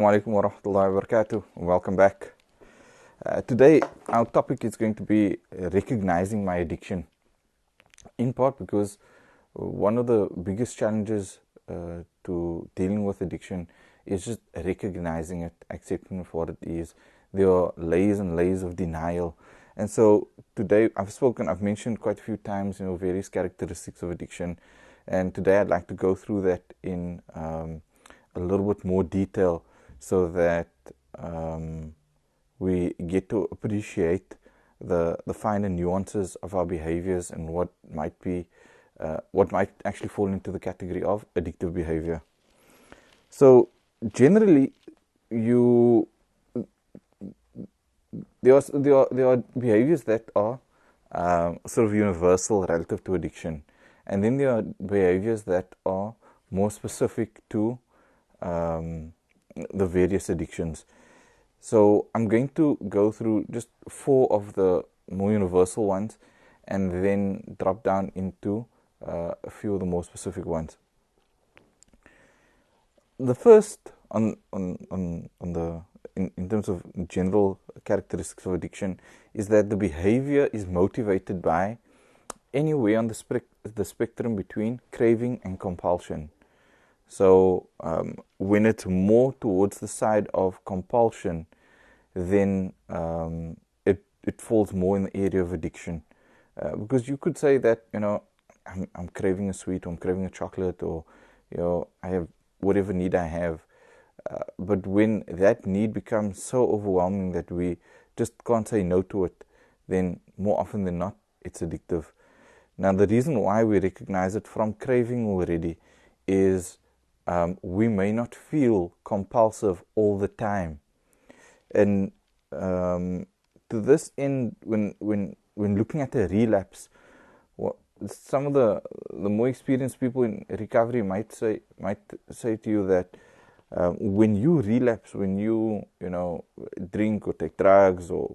Alaikum wa rahmatullahi wa barakatuh. Welcome back. Today, our topic is going to be recognizing my addiction. In part because one of the biggest challenges to dealing with addiction is just recognizing it, accepting it for what it is. There are layers and layers of denial. And so today, I've mentioned quite a few times, various characteristics of addiction. And today I'd like to go through that in a little bit more detail so that we get to appreciate the finer nuances of our behaviors and what might actually fall into the category of addictive behavior. So generally, there are behaviors that are sort of universal relative to addiction, and then there are behaviors that are more specific to the various addictions. So I'm going to go through just 4 of the more universal ones and then drop down into a few of the more specific ones. The first in terms of general characteristics of addiction is that the behavior is motivated by anywhere on the spectrum between craving and compulsion. So when it's more towards the side of compulsion, then it falls more in the area of addiction. Because you could say that, I'm craving a sweet, or I'm craving a chocolate, or, I have whatever need I have. But when that need becomes so overwhelming that we just can't say no to it, then more often than not, it's addictive. Now, the reason why we recognize it from craving already is we may not feel compulsive all the time. And to this end, when looking at a relapse, some of the more experienced people in recovery might say to you that when you relapse, when you drink or take drugs or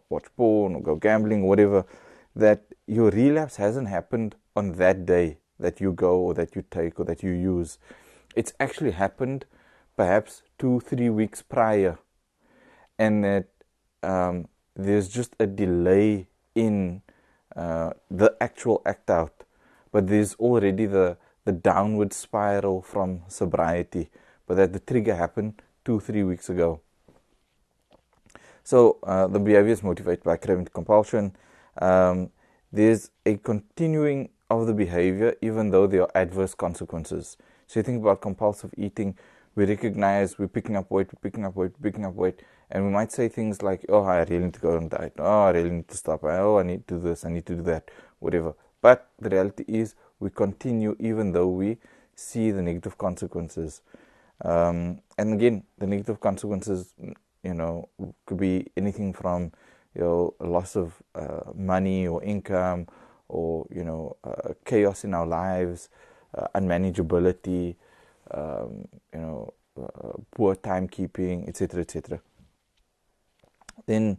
watch porn or go gambling or whatever, that your relapse hasn't happened on that day that you go or that you take or that you use. It's actually happened perhaps 2-3 weeks prior, and that there's just a delay in the actual act out, but there's already the downward spiral from sobriety, but that the trigger happened 2-3 weeks ago. So the behavior is motivated by craving compulsion. There's a continuing of the behavior even though there are adverse consequences. So you think about compulsive eating, we recognize we're picking up weight, and we might say things like, oh, I really need to go on diet, oh, I really need to stop, oh, I need to do this, I need to do that, whatever. But the reality is we continue even though we see the negative consequences. And again, the negative consequences, could be anything from, loss of money or income, or, chaos in our lives, unmanageability, poor timekeeping, etc., etc. Then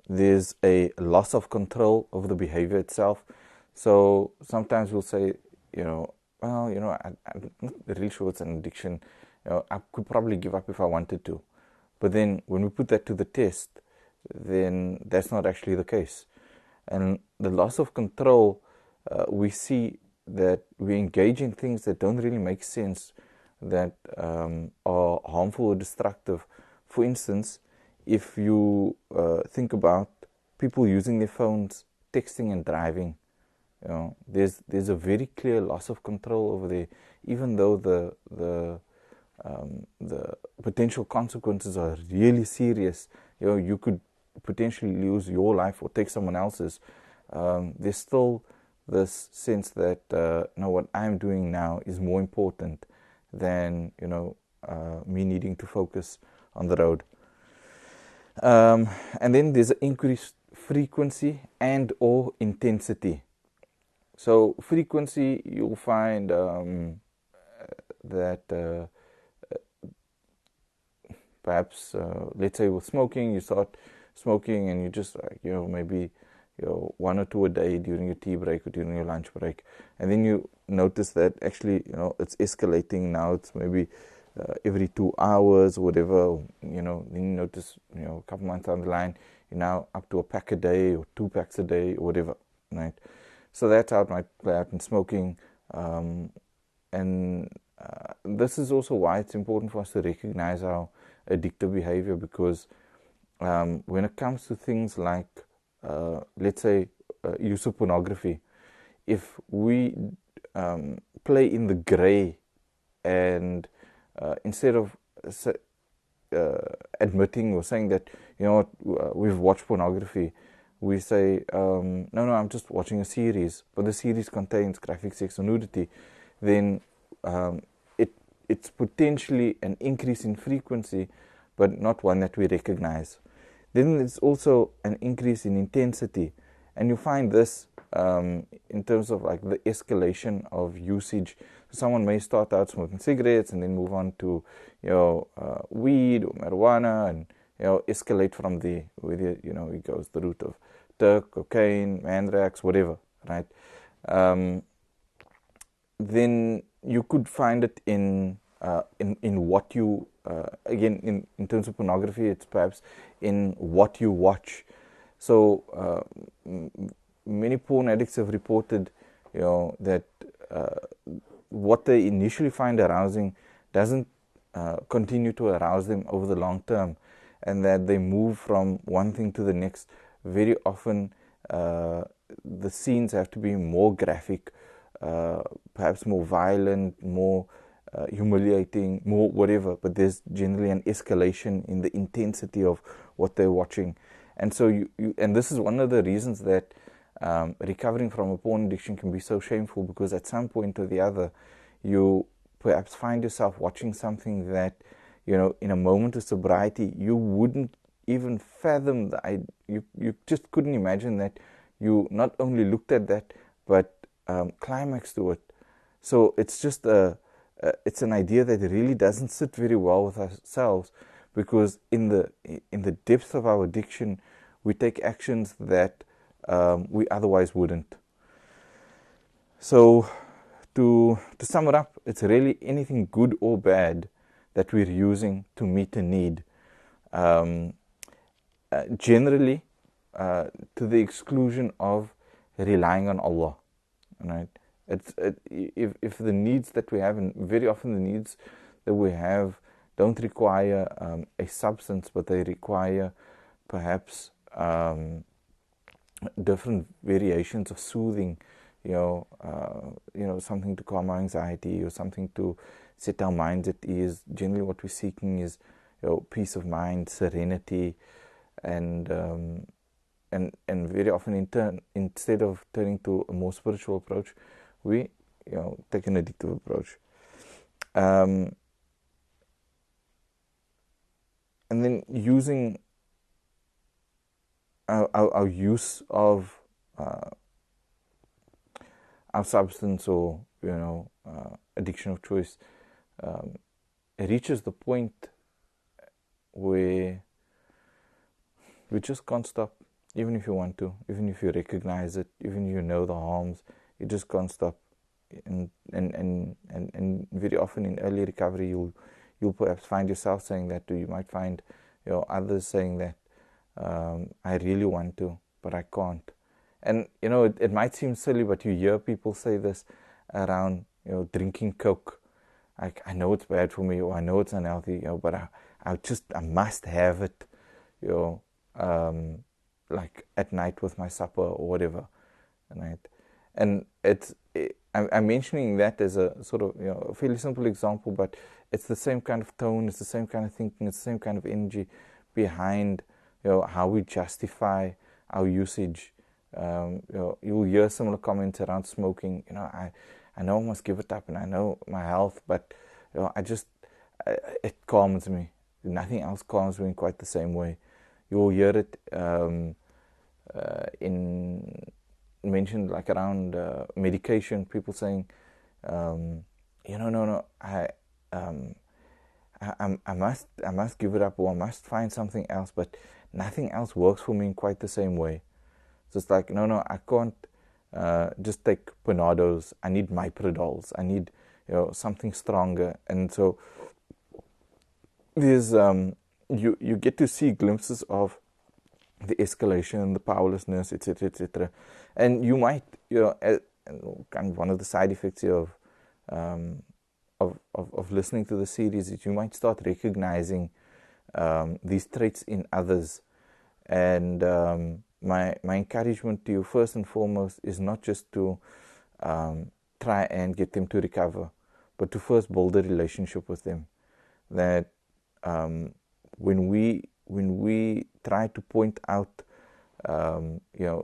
there's a loss of control over the behavior itself. So sometimes we'll say, I'm not really sure it's an addiction. I could probably give up if I wanted to. But then when we put that to the test, then that's not actually the case. And the loss of control, we see that we engage in things that don't really make sense, that are harmful or destructive. For instance, if you think about people using their phones, texting and driving, there's a very clear loss of control over there, even though the potential consequences are really serious. You could potentially lose your life or take someone else's. There's still this sense that what I'm doing now is more important than me needing to focus on the road. And then there's an increased frequency and or intensity. So frequency, you'll find that perhaps let's say with smoking, you start smoking and you just maybe 1 or 2 a day during your tea break or during your lunch break, and then you notice that actually it's escalating. Now it's maybe every 2 hours or whatever, then you notice, a couple months down the line, you're now up to a pack a day or 2 packs a day or whatever, right? So that's how it might play out in smoking. And this is also why it's important for us to recognize our addictive behavior, because when it comes to things like, let's say, use of pornography, if we play in the gray and instead of admitting or saying that, we've watched pornography, we say, no, I'm just watching a series, but the series contains graphic sex or nudity, then it's potentially an increase in frequency, but not one that we recognize. Then there's also an increase in intensity, and you find this in terms of like the escalation of usage. So someone may start out smoking cigarettes and then move on to weed or marijuana, and escalate from there. Whether it goes the route of Turk, cocaine, mandrax, whatever, right? Then you could find it in what you again in terms of pornography, it's perhaps in what you watch. So many porn addicts have reported that what they initially find arousing doesn't continue to arouse them over the long term, and that they move from one thing to the next. Very often the scenes have to be more graphic, perhaps more violent, more humiliating, more whatever, but there's generally an escalation in the intensity of what they're watching. And so and this is one of the reasons that recovering from a porn addiction can be so shameful, because at some point or the other you perhaps find yourself watching something that in a moment of sobriety you wouldn't even fathom. You just couldn't imagine that you not only looked at that but climaxed to it. So it's just it's an idea that really doesn't sit very well with ourselves, because in the depths of our addiction we take actions that we otherwise wouldn't. So to sum it up, it's really anything good or bad that we're using to meet a need, generally to the exclusion of relying on Allah, right? If the needs that we have, and very often the needs that we have don't require a substance, but they require perhaps different variations of soothing, something to calm our anxiety or something to set our minds at ease. Generally what we're seeking is peace of mind, serenity, and very often in turn, instead of turning to a more spiritual approach, we take an addictive approach. And then using our use of our substance or addiction of choice it reaches the point where we just can't stop, even if you want to, even if you recognize it, even if you know the harms, you just can't stop. And very often in early recovery, you'll perhaps find yourself saying that, or you might find others saying that, I really want to, but I can't. And it might seem silly, but you hear people say this around drinking Coke. Like, I know it's bad for me, or I know it's unhealthy, but I must have it, like at night with my supper or whatever, right? And I'm mentioning that as a sort of a fairly simple example, but it's the same kind of tone, it's the same kind of thinking, it's the same kind of energy behind how we justify our usage. You'll hear similar comments around smoking. I know I must give it up, and I know my health, but it calms me. Nothing else calms me in quite the same way. You'll hear it mentioned like around medication. People saying, no, I must give it up, or I must find something else, but nothing else works for me in quite the same way. So it's like, no, I can't just take Panados. I need Myprodols. I need something stronger. And so there's you get to see glimpses of the escalation, the powerlessness, etc., etc., and you might, kind of one of the side effects here um, of listening to the series is you might start recognizing these traits in others. And my encouragement to you, first and foremost, is not just to try and get them to recover, but to first build a relationship with them. That when we try to point out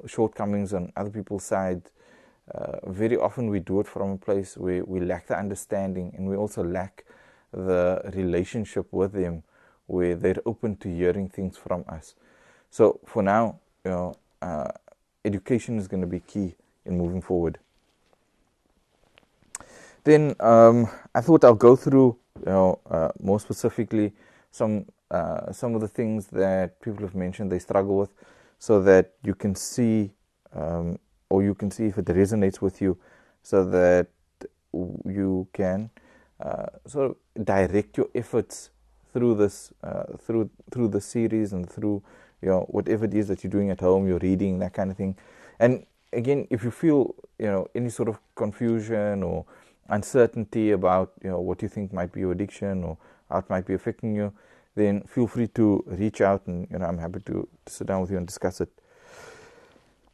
shortcomings on other people's side, very often we do it from a place where we lack the understanding, and we also lack the relationship with them where they're open to hearing things from us. So for now, education is going to be key in moving forward. Then I thought I'll go through, more specifically some of the things that people have mentioned they struggle with, so that you can see, or you can see if it resonates with you, so that you can sort of direct your efforts through this, through the series, and through whatever it is that you're doing at home, you're reading, that kind of thing. And again, if you feel any sort of confusion or uncertainty about what you think might be your addiction or how it might be affecting you, then feel free to reach out, and I'm happy to sit down with you and discuss it.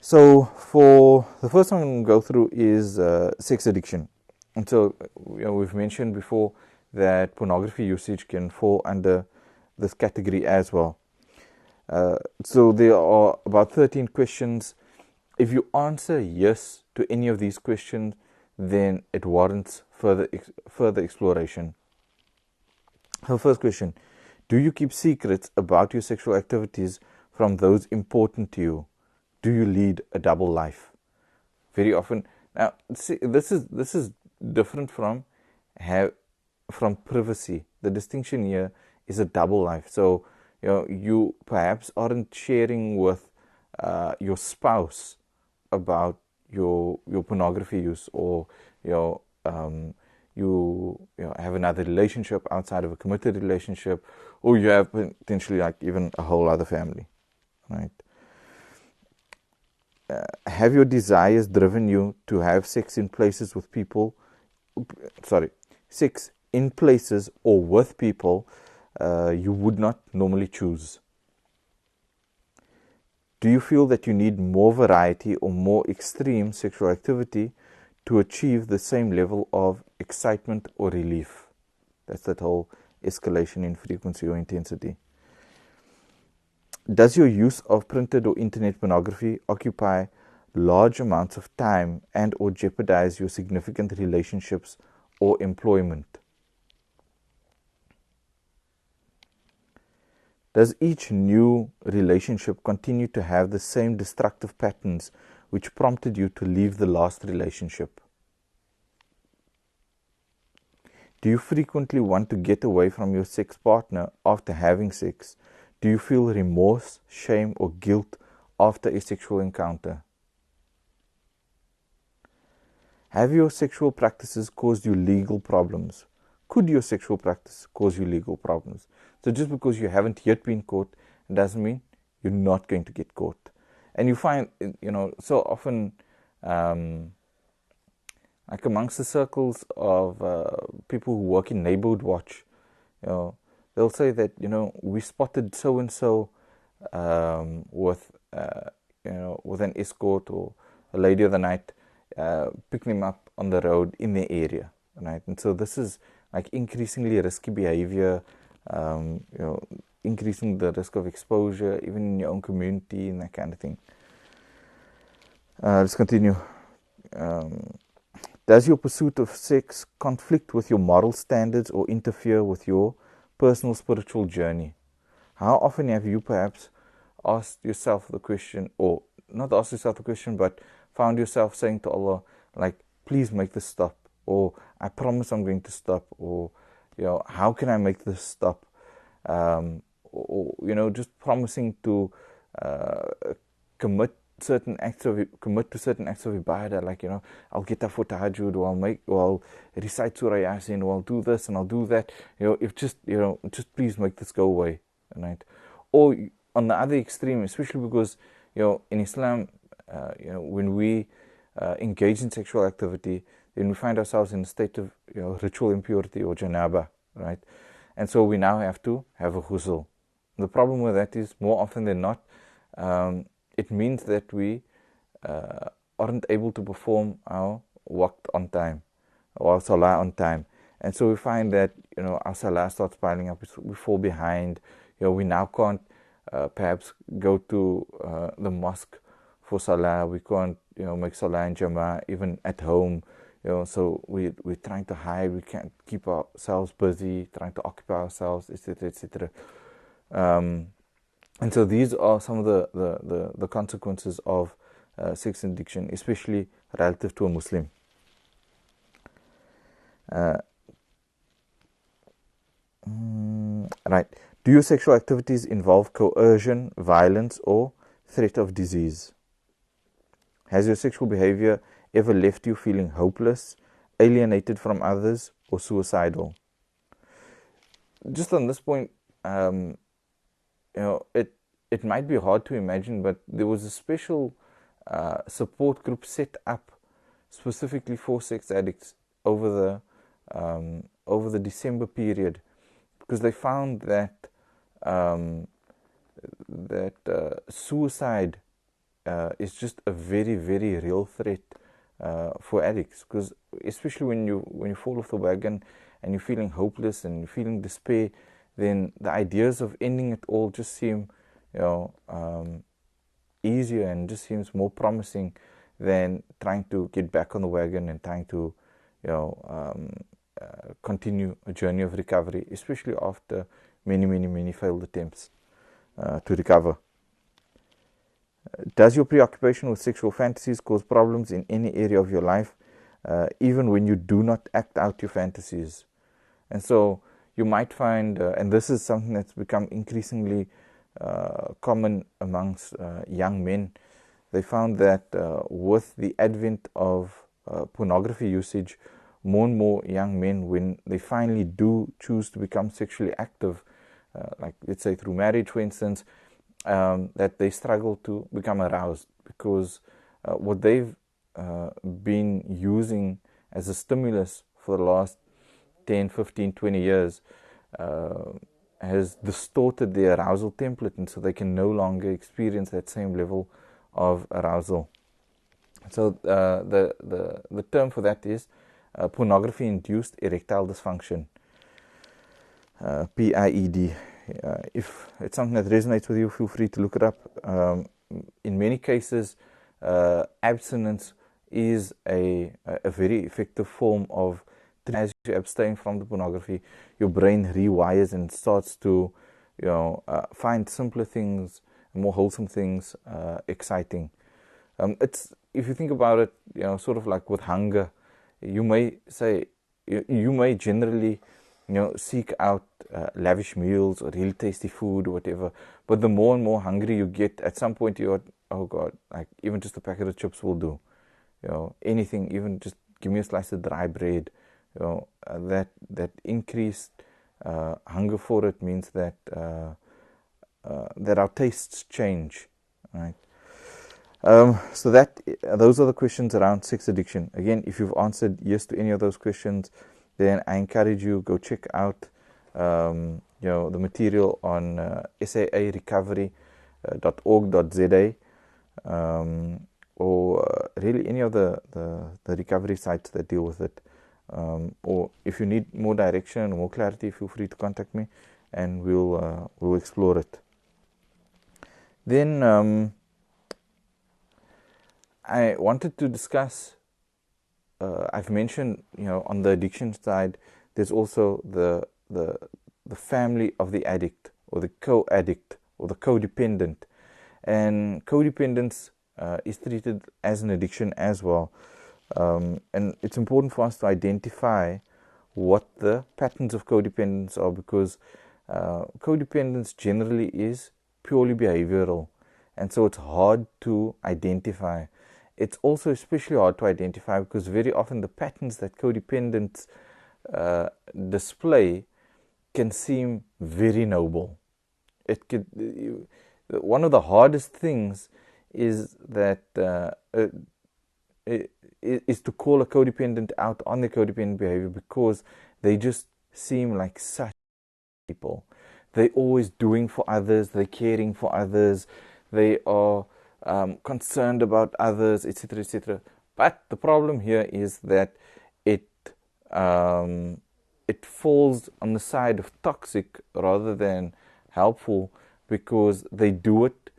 So for the first one I'm going to go through is sex addiction. And so we've mentioned before that pornography usage can fall under this category as well. So there are about 13 questions. If you answer yes to any of these questions, then it warrants further exploration. So first question: do you keep secrets about your sexual activities from those important to you? Do you lead a double life? Very often. Now, see, this is different from privacy. The distinction here is a double life. So you perhaps aren't sharing with your spouse about your pornography use, or you have another relationship outside of a committed relationship, or you have potentially like even a whole other family, right? Have your desires driven you to have sex in places with people? Sex in places or with people you would not normally choose? Do you feel that you need more variety or more extreme sexual activity to achieve the same level of excitement or relief? That's that whole escalation in frequency or intensity. Does your use of printed or internet pornography occupy large amounts of time and or jeopardize your significant relationships or employment? Does each new relationship continue to have the same destructive patterns which prompted you to leave the last relationship? Do you frequently want to get away from your sex partner after having sex? Do you feel remorse, shame, or guilt after a sexual encounter? Have your sexual practices caused you legal problems? Could your sexual practice cause you legal problems? So just because you haven't yet been caught doesn't mean you're not going to get caught. And you find, so often, like amongst the circles of people who work in neighborhood watch, they'll say that, we spotted so-and-so with an escort or a lady of the night, picking them up on the road in their area, right? And so this is like increasingly risky behavior, increasing the risk of exposure, even in your own community and that kind of thing. Let's continue. Does your pursuit of sex conflict with your moral standards or interfere with your personal spiritual journey? How often have you perhaps asked yourself the question, or not asked yourself the question, but found yourself saying to Allah, like, please make this stop, or I promise I'm going to stop, or how can I make this stop? Or just promising to commit commit to certain acts of ibadah, like, I'll get up for tahajjud, or I'll recite Surah Yasin, or I'll do this and I'll do that. If just please make this go away, right? Or on the other extreme, especially because in Islam, when we engage in sexual activity, then we find ourselves in a state of ritual impurity or janaba, right? And so we now have to have a ghusl. The problem with that is, more often than not, it means that we aren't able to perform our waqt on time, or our salah on time. And so we find that our salah starts piling up, we fall behind. We now can't perhaps go to the mosque for salah. We can't make salah in jama'ah even at home. So we're trying to hide. We can't keep ourselves busy, trying to occupy ourselves, etc., etc. And so these are some of the consequences of sex addiction, especially relative to a Muslim. Right. Do your sexual activities involve coercion, violence, or threat of disease? Has your sexual behavior ever left you feeling hopeless, alienated from others, or suicidal? Just on this point, it might be hard to imagine, but there was a special support group set up specifically for sex addicts over the December period, because they found that suicide is just a very, very real threat for addicts. Because especially when you fall off the wagon and you're feeling hopeless and you're feeling despair, then the ideas of ending it all just seem easier and just seems more promising than trying to get back on the wagon and trying to continue a journey of recovery, especially after many failed attempts to recover. Does your preoccupation with sexual fantasies cause problems in any area of your life, even when you do not act out your fantasies? And so you might find, and this is something that's become increasingly common amongst young men, they found that with the advent of pornography usage, more and more young men, when they finally do choose to become sexually active, like let's say through marriage, for instance, that they struggle to become aroused, because what they've been using as a stimulus for the last 10, 15, 20 years has distorted their arousal template, and so they can no longer experience that same level of arousal. So the term for that is pornography-induced erectile dysfunction, PIED. If it's something that resonates with you, feel free to look it up. In many cases, abstinence is a very effective form of, as you abstain from the pornography, your brain rewires and starts to find simpler things, more wholesome things exciting. It's, if you think about it, sort of like with hunger, you may say, you may generally seek out lavish meals or really tasty food or whatever, but the more and more hungry you get, at some point you're, oh God, like even just a packet of chips will do, anything, even just give me a slice of dry bread. That increased hunger for it means that that our tastes change, right? So those are the questions around sex addiction. Again, if you've answered yes to any of those questions, then I encourage you, go check out the material on saarecovery.org.za, or really any of the recovery sites that deal with it. Or if you need more direction, more clarity, feel free to contact me, and we'll explore it. Then I wanted to discuss. I've mentioned, on the addiction side, there's also the family of the addict, or the co-addict, or the codependent, and codependence is treated as an addiction as well. And it's important for us to identify what the patterns of codependence are, because codependence generally is purely behavioral, and so it's hard to identify. It's also especially hard to identify because very often the patterns that codependents display can seem very noble. One of the hardest things is that is to call a codependent out on their codependent behavior, because they just seem like such people. They're always doing for others, they're caring for others, they are concerned about others, etc., etc. But the problem here is that it falls on the side of toxic rather than helpful, because they do it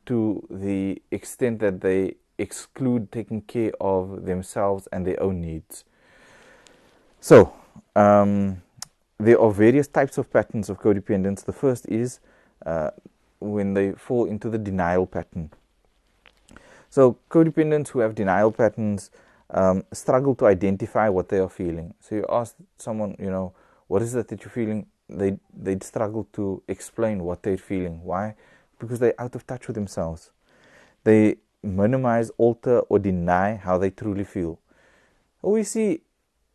to the extent that they exclude taking care of themselves and their own needs. So, there are various types of patterns of codependence. The first is when they fall into the denial pattern. So codependents who have denial patterns struggle to identify what they are feeling. So you ask someone, what is it that you're feeling? They'd struggle to explain what they're feeling. Why? Because they're out of touch with themselves. They minimize, alter, or deny how they truly feel. We see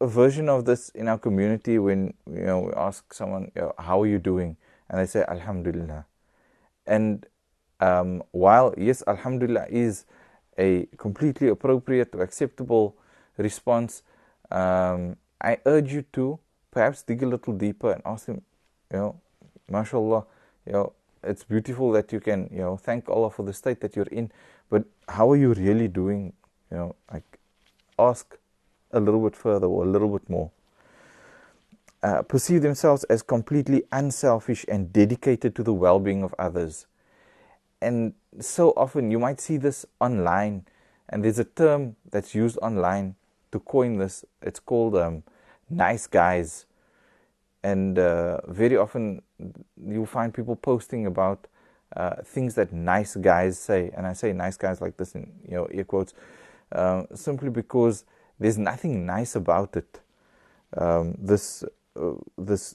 a version of this in our community when we ask someone, how are you doing? And they say, Alhamdulillah. And while, yes, Alhamdulillah is a completely appropriate or acceptable response, I urge you to perhaps dig a little deeper and ask them, mashallah, it's beautiful that you can, thank Allah for the state that you're in, but how are you really doing? Ask a little bit further or a little bit more. Perceive themselves as completely unselfish and dedicated to the well-being of others. And so often you might see this online, and there's a term that's used online to coin this. It's called nice guys. And very often you'll find people posting about things that nice guys say. And I say nice guys like this in air quotes, simply because there's nothing nice about it. This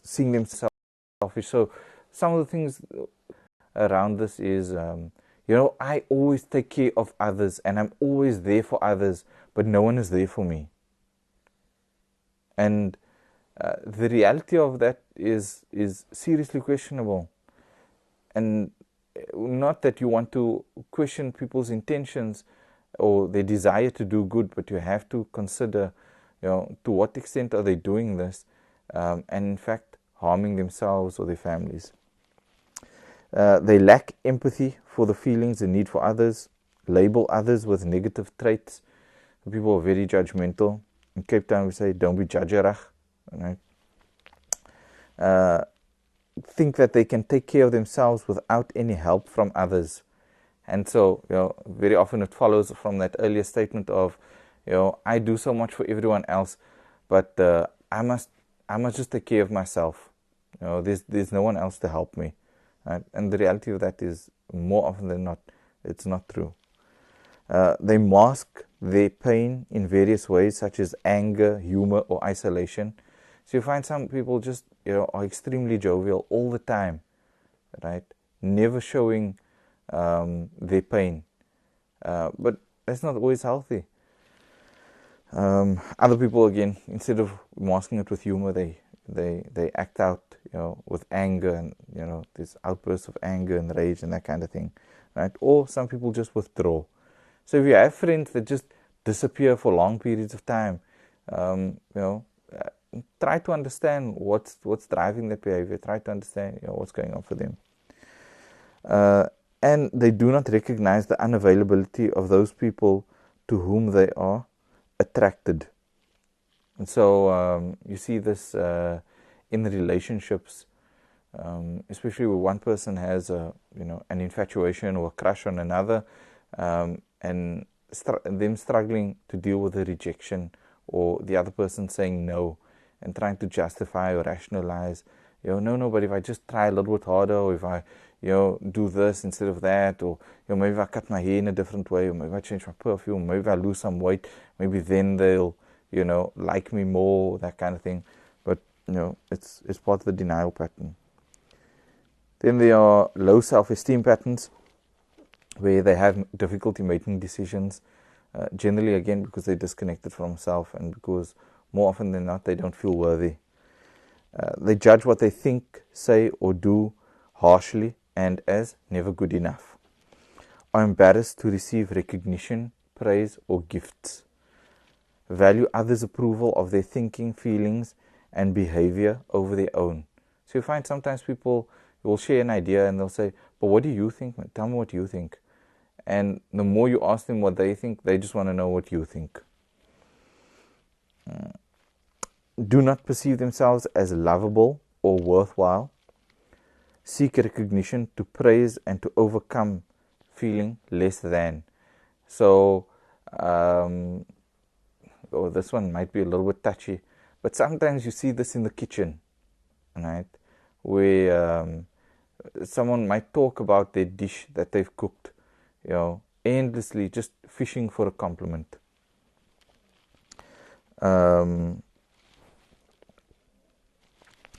seeing themselves selfish. So some of the things around this is, I always take care of others and I'm always there for others, but no one is there for me. And the reality of that is seriously questionable. And not that you want to question people's intentions or their desire to do good, but you have to consider, to what extent are they doing this, and in fact harming themselves or their families. They lack empathy for the feelings and need for others, label others with negative traits. People are very judgmental. In Cape Town we say, don't be judgerach. Right? Think that they can take care of themselves without any help from others. And so, very often it follows from that earlier statement of, I do so much for everyone else, but I must just take care of myself. There's no one else to help me. Right? And the reality of that is, more often than not, it's not true. They mask their pain in various ways, such as anger, humor, or isolation. So you find some people just, are extremely jovial all the time, right? Never showing their pain. But that's not always healthy. Other people, again, instead of masking it with humor, they act out, with anger and, these outbursts of anger and rage and that kind of thing, right? Or some people just withdraw. So if you have friends that just disappear for long periods of time, try to understand what's driving that behavior. Try to understand, what's going on for them. And they do not recognize the unavailability of those people to whom they are attracted. And so you see this in the relationships, especially where one person has an infatuation or a crush on another, and them struggling to deal with the rejection, or the other person saying no and trying to justify or rationalize, no, but if I just try a little bit harder, or if I do this instead of that, or maybe if I cut my hair in a different way, or maybe I change my perfume, maybe if I lose some weight, maybe then they'll like me more, that kind of thing. But it's part of the denial pattern. Then there are low self-esteem patterns. where they have difficulty making decisions, generally again because they're disconnected from self and because more often than not they don't feel worthy. They judge what they think, say or do harshly and as never good enough. Are embarrassed to receive recognition, praise or gifts. Value others' approval of their thinking, feelings and behavior over their own. So you find sometimes people will share an idea and they'll say, but what do you think? Tell me what you think. And the more you ask them what they think, they just want to know what you think. Do not perceive themselves as lovable or worthwhile. Seek recognition to praise and to overcome feeling less than. So, this one might be a little bit touchy, but sometimes you see this in the kitchen, right? Where someone might talk about their dish that they've cooked, endlessly, just fishing for a compliment.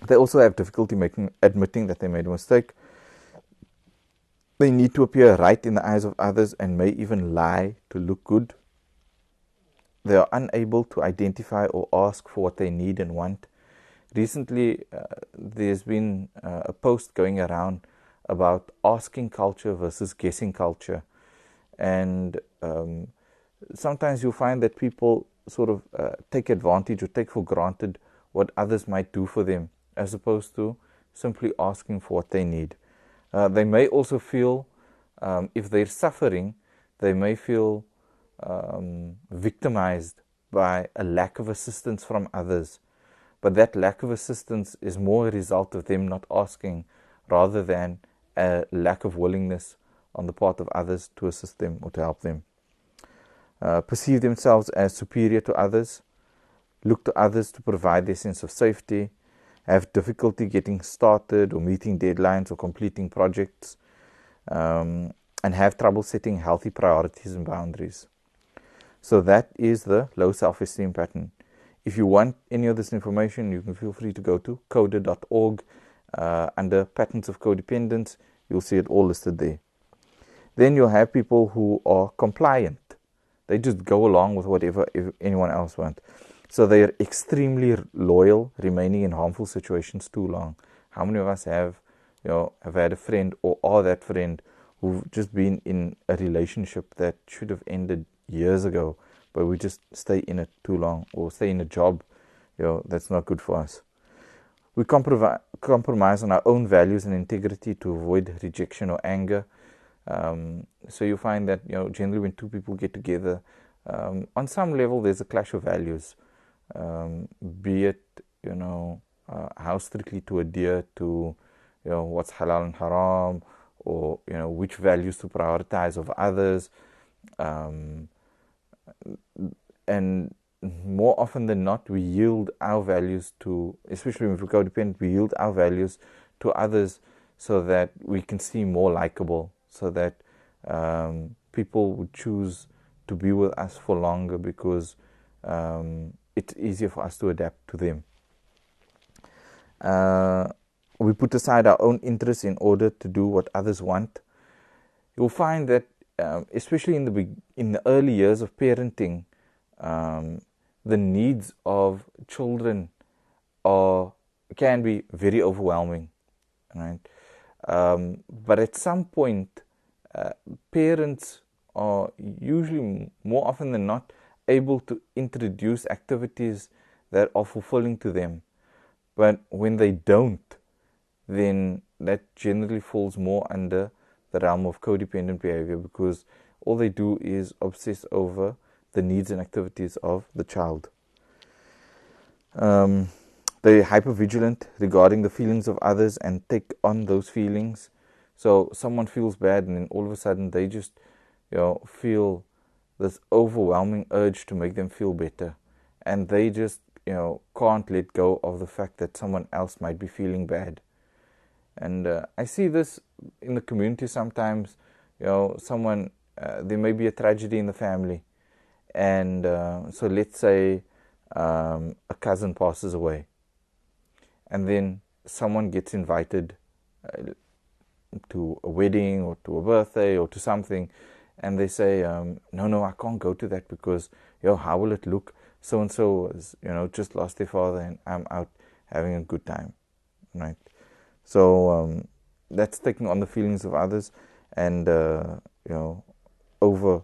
They also have difficulty admitting that they made a mistake. They need to appear right in the eyes of others and may even lie to look good. They are unable to identify or ask for what they need and want. Recently, there's been a post going around about asking culture versus guessing culture. And sometimes you'll find that people sort of take advantage or take for granted what others might do for them, as opposed to simply asking for what they need. They may also feel, if they're suffering, they may feel victimized by a lack of assistance from others. But that lack of assistance is more a result of them not asking rather than a lack of willingness on the part of others to assist them or to help them. Perceive themselves as superior to others, look to others to provide their sense of safety, have difficulty getting started or meeting deadlines or completing projects, and have trouble setting healthy priorities and boundaries. So that is the low self-esteem pattern. If you want any of this information, you can feel free to go to coda.org under patterns of codependence. You'll see it all listed there. Then you'll have people who are compliant. They just go along with whatever anyone else wants. So they are extremely loyal, remaining in harmful situations too long. How many of us have had a friend or are that friend who've just been in a relationship that should have ended years ago, but we just stay in it too long, or stay in a job that's not good for us. We compromise on our own values and integrity to avoid rejection or anger. So you find that generally when two people get together, on some level there's a clash of values, be it how strictly to adhere to what's halal and haram, or which values to prioritize of others, and more often than not we yield our values to, especially when we're codependent, we yield our values to others so that we can seem more likable, so that people would choose to be with us for longer because it's easier for us to adapt to them. We put aside our own interests in order to do what others want. You'll find that especially in the early years of parenting, the needs of children can be very overwhelming, right? But at some point, parents are usually, more often than not, able to introduce activities that are fulfilling to them. But when they don't, then that generally falls more under the realm of codependent behavior, because all they do is obsess over the needs and activities of the child. They're hypervigilant regarding the feelings of others and take on those feelings. So someone feels bad and then all of a sudden they just feel this overwhelming urge to make them feel better, and they just can't let go of the fact that someone else might be feeling bad. And I see this in the community sometimes. Someone, there may be a tragedy in the family, and so let's say a cousin passes away, and then someone gets invited, to a wedding or to a birthday or to something, and they say, no, I can't go to that because, how will it look? So and so has, just lost their father, and I'm out having a good time, right? So that's taking on the feelings of others, and over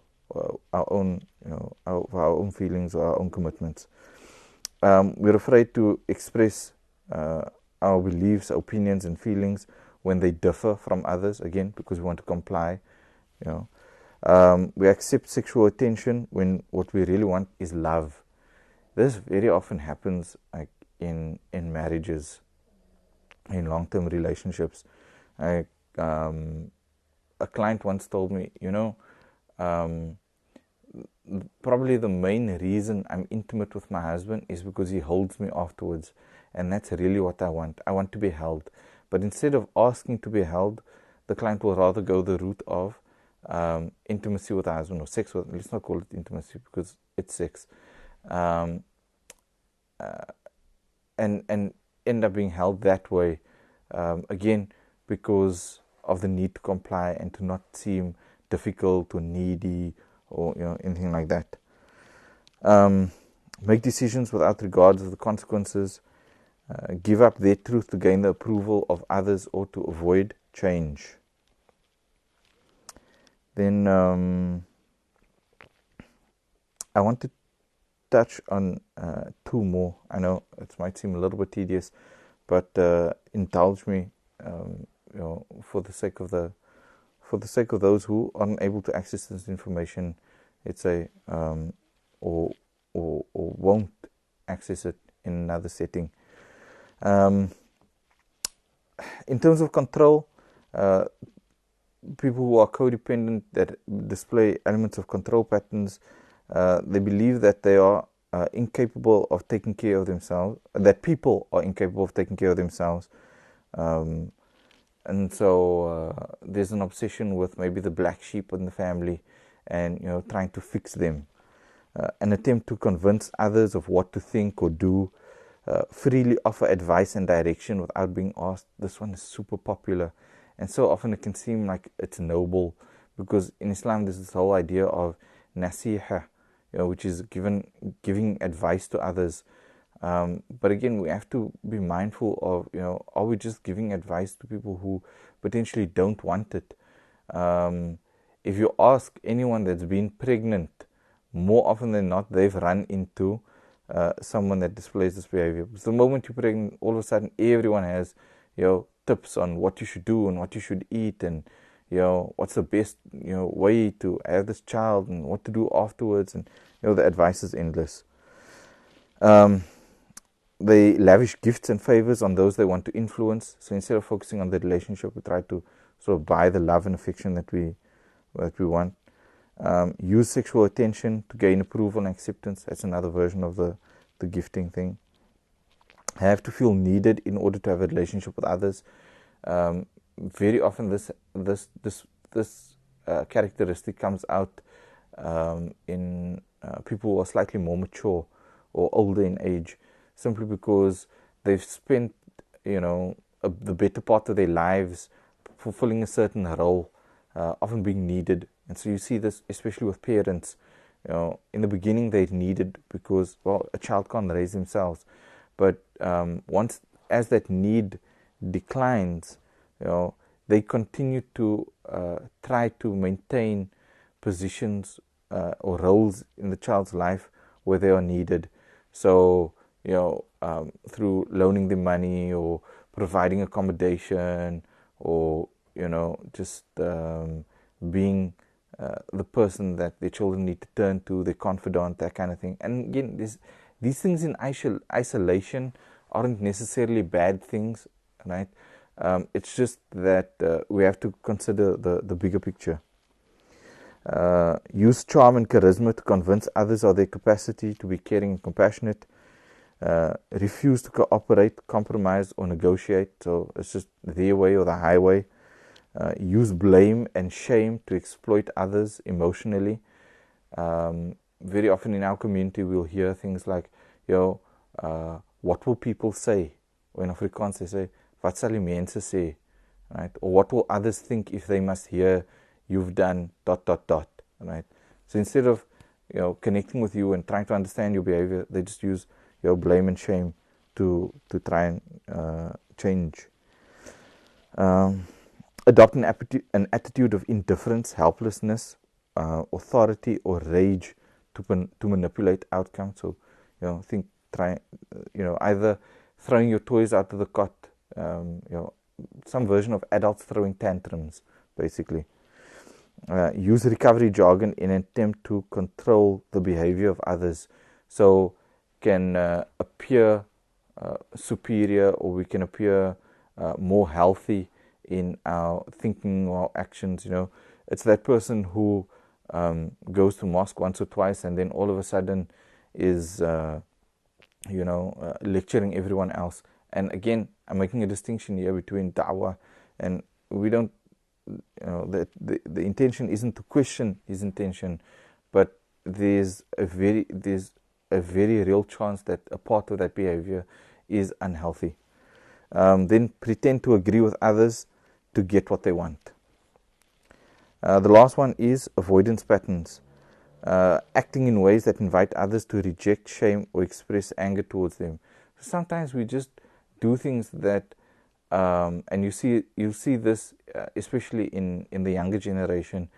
our own, our own feelings or our own commitments. We're afraid to express our beliefs, opinions, and feelings when they differ from others, again, because we want to comply. We accept sexual attention when what we really want is love. This very often happens like in marriages, in long-term relationships. A client once told me, probably the main reason I'm intimate with my husband is because he holds me afterwards, and that's really what I want. I want to be held. But instead of asking to be held, the client will rather go the route of intimacy with the husband, or sex with, let's not call it intimacy because it's sex, and end up being held that way, again, because of the need to comply and to not seem difficult or needy or anything like that. Make decisions without regard to the consequences. Give up their truth to gain the approval of others or to avoid change. Then I want to touch on two more. I know it might seem a little bit tedious, but indulge me, for the sake of those who aren't able to access this information, let's say, or won't access it in another setting. In terms of control, people who are codependent, that display elements of control patterns, they believe that they are incapable of taking care of themselves, that people are incapable of taking care of themselves. And so there's an obsession with maybe the black sheep in the family, and trying to fix them. An attempt to convince others of what to think or do, freely offer advice and direction without being asked. This one is super popular, and so often it can seem like it's noble, because in Islam there's this whole idea of nasiha, which is giving advice to others. But again, we have to be mindful of, are we just giving advice to people who potentially don't want it? If you ask anyone that's been pregnant, more often than not, they've run into someone that displays this behavior. Because the moment you're pregnant, all of a sudden, everyone has, tips on what you should do and what you should eat, and what's the best way to have this child, and what to do afterwards, and the advice is endless. They lavish gifts and favors on those they want to influence. So instead of focusing on the relationship, we try to sort of buy the love and affection that we want. Use sexual attention to gain approval and acceptance. That's another version of the gifting thing. Have to feel needed in order to have a relationship with others. Very often this characteristic comes out in people who are slightly more mature or older in age, simply because they've spent the better part of their lives fulfilling a certain role, often being needed. And so you see this especially with parents. In the beginning they're needed because, a child can't raise themselves, but once, as that need declines, they continue to try to maintain positions or roles in the child's life where they are needed. So through loaning them money, or providing accommodation, or just being the person that their children need to turn to, their confidant, that kind of thing. And again, these things in isolation aren't necessarily bad things, right? It's just that we have to consider the bigger picture. Use charm and charisma to convince others of their capacity to be caring and compassionate. Refuse to cooperate, compromise, or negotiate. So it's just their way or the highway. Use blame and shame to exploit others emotionally. Very often in our community we'll hear things like, what will people say? Or in Afrikaans they say, wat sal die mense sê? right? Or what will others think if they must hear you've done ... right? So instead of connecting with you and trying to understand your behavior, they just use your blame and shame to try and change. Adopt an attitude of indifference, helplessness, authority, or rage to manipulate outcomes. So, either throwing your toys out of the cot, some version of adults throwing tantrums, basically. Use recovery jargon in an attempt to control the behavior of others. So, can appear superior, or we can appear more healthy in our thinking or actions. It's that person who goes to mosque once or twice and then all of a sudden is lecturing everyone else. And again, I'm making a distinction here between da'wah, and we don't the intention isn't to question his intention, but there's a very real chance that a part of that behavior is unhealthy. Then pretend to agree with others to get what they want. The last one is avoidance patterns. Acting in ways that invite others to reject, shame, or express anger towards them. So sometimes we just do things that, and you see this especially in the younger generation,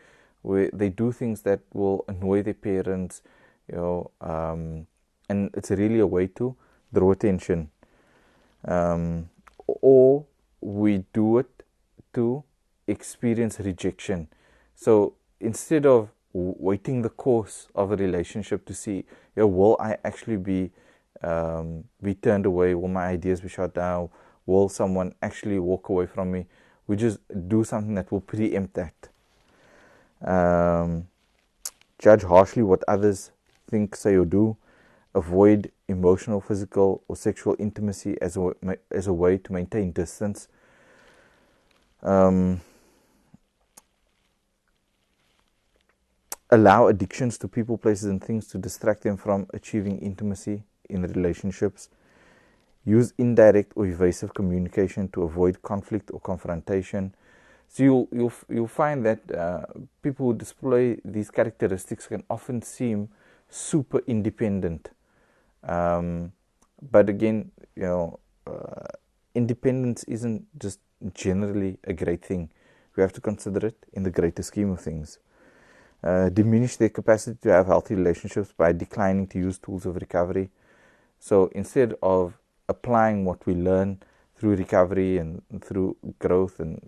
where they do things that will annoy their parents, and it's really a way to draw attention. Or we do it to experience rejection. So instead of waiting the course of a relationship to see, will I actually be turned away? Will my ideas be shut down? Will someone actually walk away from me? We just do something that will preempt that. Judge harshly what others think, say, or do. Avoid emotional, physical, or sexual intimacy as a way to maintain distance. Allow addictions to people, places, and things to distract them from achieving intimacy in relationships. Use indirect or evasive communication to avoid conflict or confrontation. So you'll find that people who display these characteristics can often seem super independent. But again, independence isn't just generally a great thing. We have to consider it in the greater scheme of things. Diminish their capacity to have healthy relationships by declining to use tools of recovery. So instead of applying what we learn through recovery and through growth and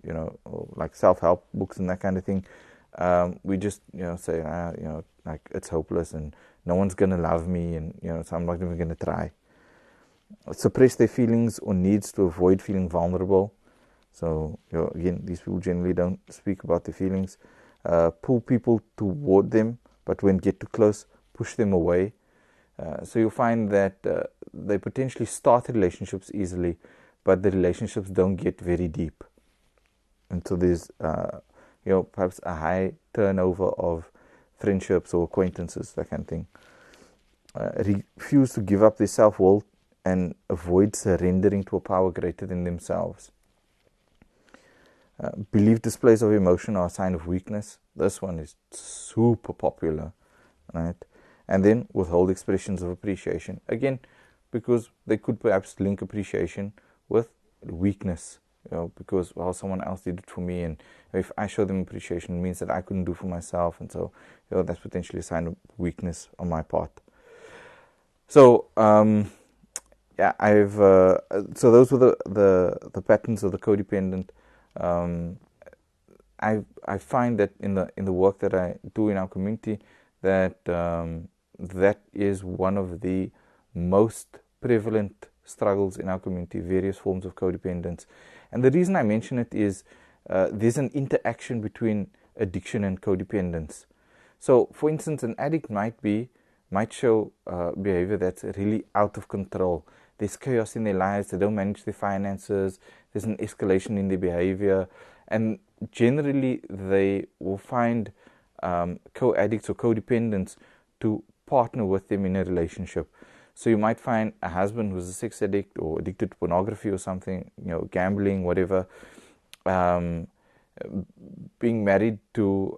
like self-help books and that kind of thing, we just say like it's hopeless and no one's gonna love me, and so I'm not even gonna try. Suppress their feelings or needs to avoid feeling vulnerable. So again, these people generally don't speak about their feelings. Pull people toward them, but when get too close, push them away. So you'll find that they potentially start relationships easily, but the relationships don't get very deep. And so there's perhaps a high turnover of friendships or acquaintances, that kind of thing. Refuse to give up their self-will and avoid surrendering to a power greater than themselves. Believe displays of emotion are a sign of weakness. This one is super popular, right? And then withhold expressions of appreciation. Again, because they could perhaps link appreciation with weakness, because, well, someone else did it for me, and if I show them appreciation, it means that I couldn't do for myself, and so that's potentially a sign of weakness on my part. So, so those were the patterns of the codependent. I find that in the work that I do in our community, that that is one of the most prevalent struggles in our community, various forms of codependence. And the reason I mention it is there's an interaction between addiction and codependence. So, for instance, an addict might show behavior that's really out of control. There's chaos in their lives, they don't manage their finances, there's an escalation in their behavior, and generally they will find co-addicts or codependents to partner with them in a relationship. So you might find a husband who's a sex addict or addicted to pornography or something, gambling, whatever, um, being married to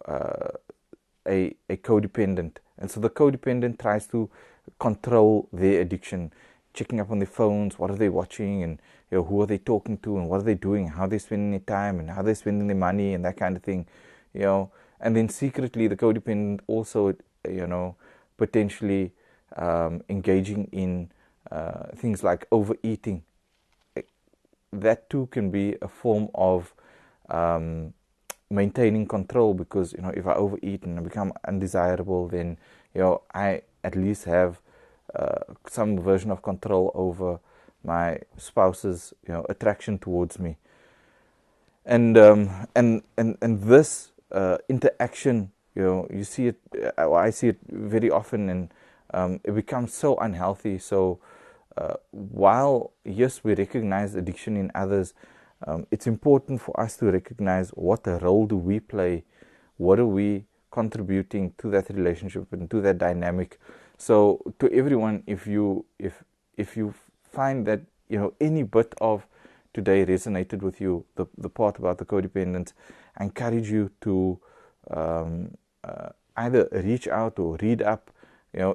a codependent, and so the codependent tries to control their addiction, checking up on their phones, what are they watching, and who are they talking to, and what are they doing, how they're spending their time, and how they're spending their money, and that kind of thing, and then secretly the codependent also, potentially engaging in things like overeating. That too can be a form of maintaining control, because if I overeat and I become undesirable, then I at least have some version of control over my spouse's attraction towards me, and this interaction, you see it, I see it very often, and it becomes so unhealthy. So while yes, we recognize addiction in others, it's important for us to recognize what role do we play, what are we contributing to that relationship and to that dynamic. So to everyone, if you find that any bit of today resonated with you, the part about the codependence, I encourage you to either reach out or read up,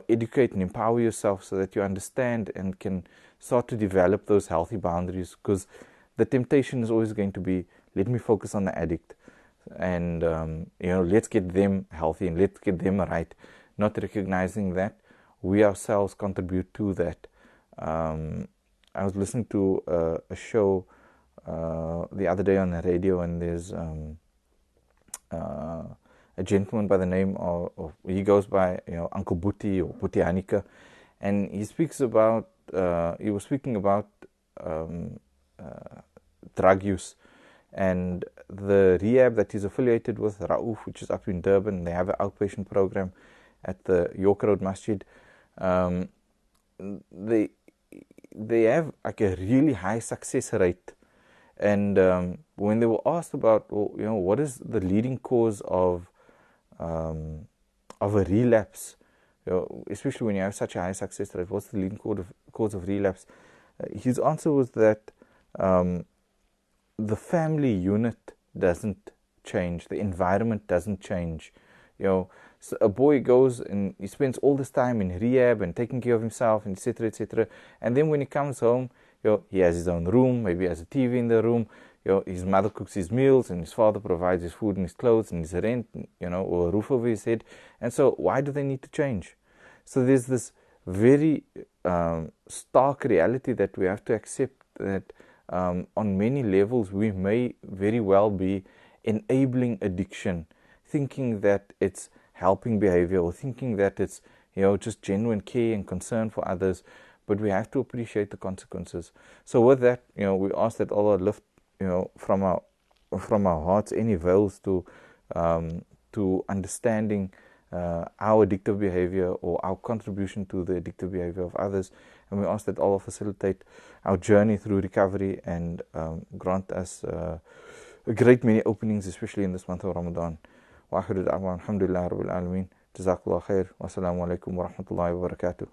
educate and empower yourself so that you understand and can start to develop those healthy boundaries, because the temptation is always going to be, let me focus on the addict, and let's get them healthy and let's get them right, not recognizing that we ourselves contribute to that. I was listening to a show the other day on the radio, and there's a gentleman by the name of he goes by Uncle Buti or Buti Hanika, and he speaks about he was speaking about drug use, and the rehab that he's affiliated with, Rauf, which is up in Durban. They have an outpatient program at the York Road Masjid. They have like a really high success rate, and when they were asked about, what is the leading cause of a relapse, especially when you have such a high success rate, what's the leading cause of relapse? His answer was that the family unit doesn't change, the environment doesn't change. So a boy goes and he spends all this time in rehab and taking care of himself, and etc., etc. And then when he comes home, he has his own room, maybe he has a TV in the room. His mother cooks his meals, and his father provides his food and his clothes and his rent, or a roof over his head. And so, why do they need to change? So there's this very stark reality that we have to accept, that on many levels we may very well be enabling addiction, thinking that it's helping behavior, or thinking that it's just genuine care and concern for others, but we have to appreciate the consequences. So with that, we ask that Allah lift from our hearts any veils to understanding our addictive behavior or our contribution to the addictive behavior of others, and we ask that Allah facilitate our journey through recovery and grant us a great many openings, especially in this month of Ramadan. Wa akhiru da'wana alhamdulillahi rabbil alameen. Jazakallah khair. Wassalamu alaikum wa rahmatullahi wa barakatuh.